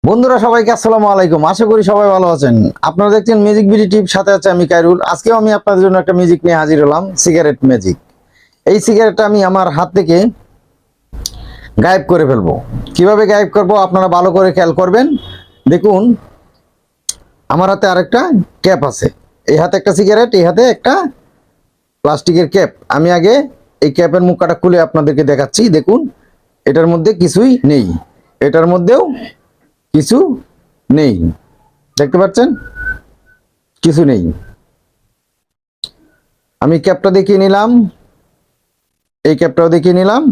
বন্ধুরা সবাইকে আসসালামু আলাইকুম। আশা করি সবাই ভালো আছেন। আপনারা দেখছেন মিউজিক বিডি টিপ, সাথে আছে আমি কাইরুল। আজকেও আমি আপনাদের জন্য একটা মিউজিক নিয়ে হাজির হলাম, সিগারেট ম্যাজিক। এই সিগারেটটা আমি আমার হাত থেকে গায়েব করে ফেলবো। কিভাবে গায়েব করব আপনারা ভালো করে খেয়াল করবেন। দেখুন, আমার হাতে আরেকটা ক্যাপ আছে। এই হাতে একটা সিগারেট, এই হাতে একটা প্লাস্টিকের ক্যাপ। আমি আগে এই ক্যাপের মুখটা খুলে আপনাদেরকে দেখাচ্ছি। দেখুন, এটার মধ্যে কিছুই নেই, এটার মধ্যেও কিছু নেই। দেখতে পাচ্ছেন, কিছু নেই। আমি ক্যাপটা দেখিয়ে নিলাম, এই ক্যাপটাও দেখিয়ে নিলাম,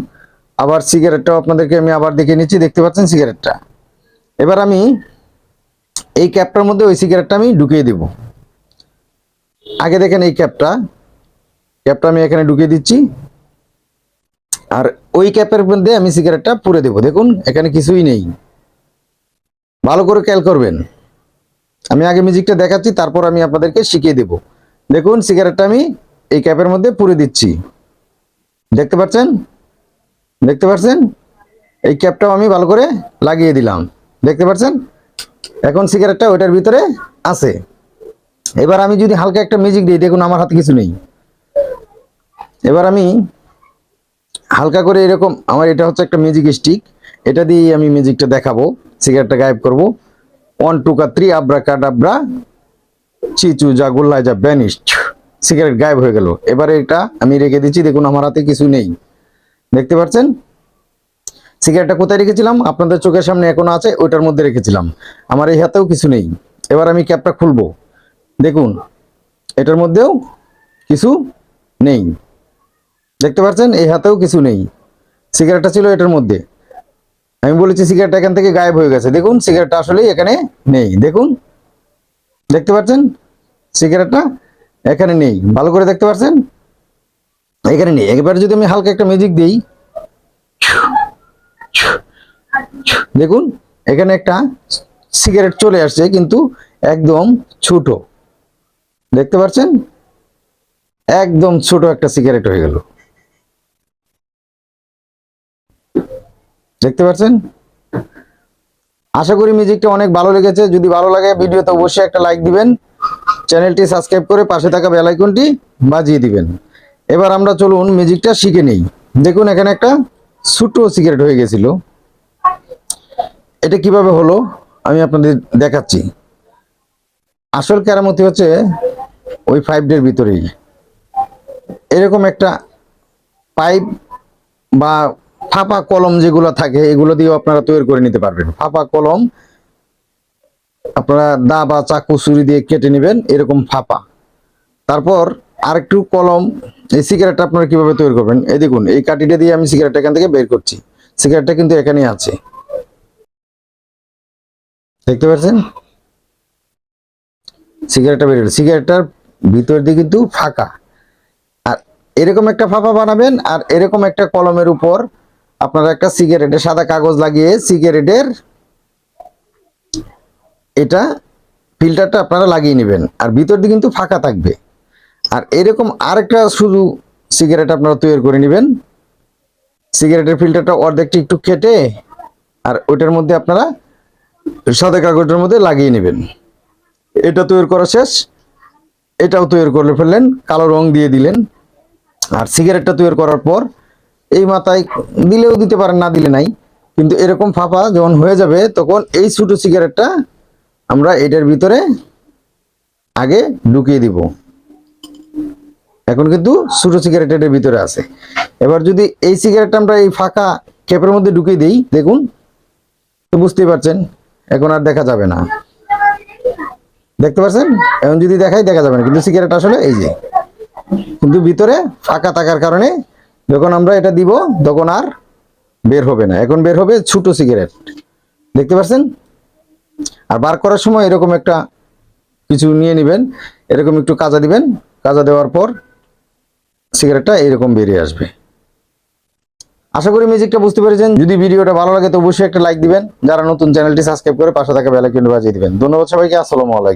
আবার সিগারেটটাও আপনাদেরকে আমি আবার দেখিয়ে নিচ্ছি। দেখতে পাচ্ছেন সিগারেটটা। এবার আমি এই ক্যাপটার মধ্যে ওই সিগারেটটা আমি ঢুকিয়ে দেব। আগে দেখেন এই ক্যাপটা আমি এখানে ঢুকিয়ে দিচ্ছি, আর ওই ক্যাপের মধ্যে আমি সিগারেটটা পুরে দেব। দেখুন, এখানে কিছুই নেই। ভালো করে খেয়াল করবেন। আমি আগে মিউজিকটা দেখাচ্ছি, তারপর আমি আপনাদেরকে শিখিয়ে দেব। দেখুন, সিগারেটটা আমি এই ক্যাপের মধ্যে পুরে দিচ্ছি। দেখতে পাচ্ছেন, দেখতে পাচ্ছেন এই ক্যাপটাও আমি ভালো করে লাগিয়ে দিলাম। দেখতে পাচ্ছেন, এখন সিগারেটটা ওইটার ভিতরে আছে। এবার আমি যদি হালকা একটা মিউজিক দিই, দেখুন আমার হাতে কিছু নেই। এবার আমি হালকা করে এরকম, আমার এটা হচ্ছে একটা মিউজিক স্টিক, এটা দিয়ে আমি মিউজিকটা দেখাবো। সিগারেটটা গায়েব করব। 1 2 3 আব্রাকাডাব্রা, চিচু যা গোল্লায় যা ভ্যানিশড। সিগারেট গায়েব হয়ে গেল। এবারে এটা আমি রেখে দিচ্ছি। দেখুন আমার হাতে কিছু নেই। দেখতে পাচ্ছেন, সিগারেটটা কোথায় রেখেছিলাম আপনাদের চোখের সামনে এখনো আছে, ওইটার মধ্যে রেখেছিলাম। আমার এই হাতেও কিছু নেই। এবার আমি ক্যাপটা খুলবো। দেখুন, এটার মধ্যেও কিছু নেই। দেখতে পাচ্ছেন, এই হাতেও কিছু নেই। সিগারেটটা ছিল এটার মধ্যে। আমি বলেছি সিগারেটটা এখান থেকে গায়েব হয়ে গেছে। দেখুন, সিগারেটটা আসলে এখানে নেই। দেখুন, দেখতে পাচ্ছেন সিগারেটটা এখানে নেই। ভালো করে দেখতে পাচ্ছেন, এখানে নেই। এবারে যদি আমি হালকা একটা মিউজিক দিই, দেখুন এখানে একটা সিগারেট চলে আসছে, কিন্তু একদম ছোট। দেখতে পাচ্ছেন, একদম ছোট একটা সিগারেট হয়ে গেল। দেখতে পাচ্ছেন। আশা করি মিউজিকটা অনেক ভালো লেগেছে। যদি ভালো লাগে ভিডিওতে অবশ্যই একটা লাইক দিবেন, চ্যানেলটি সাবস্ক্রাইব করে পাশে থাকা বেল আইকনটি বাজিয়ে দিবেন। এবার আমরা চলুন মিউজিকটা শিখে নেই। দেখুন, এখানে একটা ছোট সিগারেট হয়ে গেছিল। এটা কিভাবে হলো আমি আপনাদের দেখাচ্ছি। আসল কেরামতি হচ্ছে ওই 5 এর ভিতরেই। এরকম একটা পাইপ বা ফাঁপা কলম যেগুলো থাকে, এগুলো দিয়েও আপনারা তৈরি করে নিতে পারবেন। ফাঁপা কলম আপনারা দা বা চাকু ছুরি দিয়ে কেটে নেবেন, এরকম ফাঁপা। তারপর আরেকটু কলম। এই সিগারেটটা আপনারা কিভাবে তৈরি করবেন, এই দেখুন এই কাঠিটা দিয়ে আমি সিগারেটটা এখান থেকে বের করছি। সিগারেটটা কিন্তু এখানেই আছে। দেখতে পাচ্ছেন, সিগারেটটা বের হলো। সিগারেটটার ভিতর দিয়ে কিন্তু ফাঁকা। আর এরকম একটা ফাঁপা বানাবেন, আর এরকম একটা কলমের উপর আপনারা একটা সিগারেটের সাদা কাগজ লাগিয়ে সিগারেটের এটা ফিল্টারটা আপনারা লাগিয়ে নেবেন, আর ভিতর দিয়ে কিন্তু ফাঁকা থাকবে। আর এরকম আরেকটা শুধু সিগারেট আপনারা তৈরি করে নেবেন। সিগারেটের ফিল্টারটা অর্ধেকটা একটু কেটে, আর ওইটার মধ্যে আপনারা সাদা কাগজের মধ্যে লাগিয়ে নেবেন। এটা তৈরি করা শেষ। এটাও তৈরি করে ফেললেন, কালো রং দিয়ে দিলেন। আর সিগারেটটা তৈরি করার পর এই মাথায় দিলেও দিতে পারেন, না দিলে নাই। কিন্তু এরকম ফাঁপা যখন হয়ে যাবে, তখন এই ছোট সিগারেটটা আমরা এটার ভিতরে আগে ঢুকিয়ে দিব। এখন কিন্তু ছোট সিগারেট এটার ভিতরে আছে। এবার যদি এই সিগারেটটা আমরা এই ফাঁকা ক্যাপের মধ্যে ঢুকিয়ে দিই, দেখুন তো বুঝতেই পারছেন, এখন আর দেখা যাবে না। দেখতে পাচ্ছেন, এখন যদি দেখাই দেখা যাবে না, কিন্তু সিগারেট আসলে এই যে, কিন্তু ভিতরে ফাঁকা থাকার কারণে যখন আমরা এটা দিব তখন আর বের হবে না। এখন বের হবে ছোট সিগারেট। দেখতে পাচ্ছেন। আর বার করার সময় এরকম একটা কিছু নিয়ে নেবেন, এরকম একটু কাজা দিবেন। কাজা দেওয়ার পর সিগারেটটা এরকম বেরিয়ে আসবে। আশা করি মিউজিকটা বুঝতে পেরেছেন। যদি ভিডিওটা ভালো লাগে তো অবশ্যই একটা লাইক দিবেন। যারা নতুন, চ্যানেলটি সাবস্ক্রাইব করে পাশে থাকা বেল আইকনটি বাজিয়ে দিবেন। ধন্যবাদ সবাইকে। আসসালামু আলাইকুম।